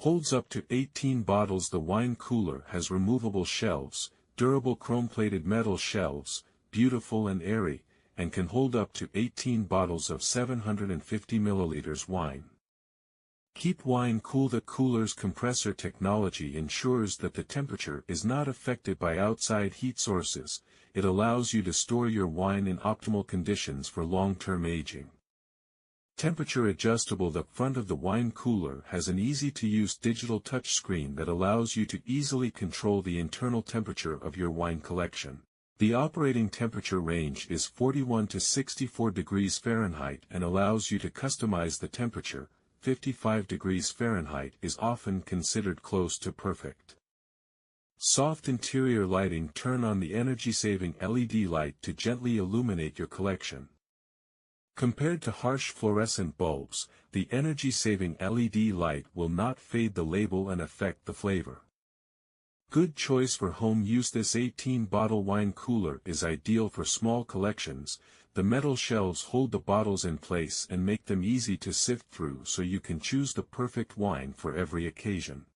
Holds up to 18 bottles. The wine cooler has removable shelves, durable chrome-plated metal shelves, beautiful and airy, and can hold up to 18 bottles of 750 milliliters wine. Keep wine cool. The cooler's compressor technology ensures that the temperature is not affected by outside heat sources. It allows you to store your wine in optimal conditions for long-term aging. Temperature adjustable. The front of the wine cooler has an easy-to-use digital touchscreen that allows you to easily control the internal temperature of your wine collection. The operating temperature range is 41 to 64 degrees Fahrenheit and allows you to customize the temperature. 55 degrees Fahrenheit is often considered close to perfect. Soft interior lighting. Turn on the energy-saving LED light to gently illuminate your collection. Compared to harsh fluorescent bulbs, the energy-saving LED light will not fade the label and affect the flavor. Good choice for home use. This 18-bottle wine cooler is ideal for small collections. The metal shelves hold the bottles in place and make them easy to sift through, so you can choose the perfect wine for every occasion.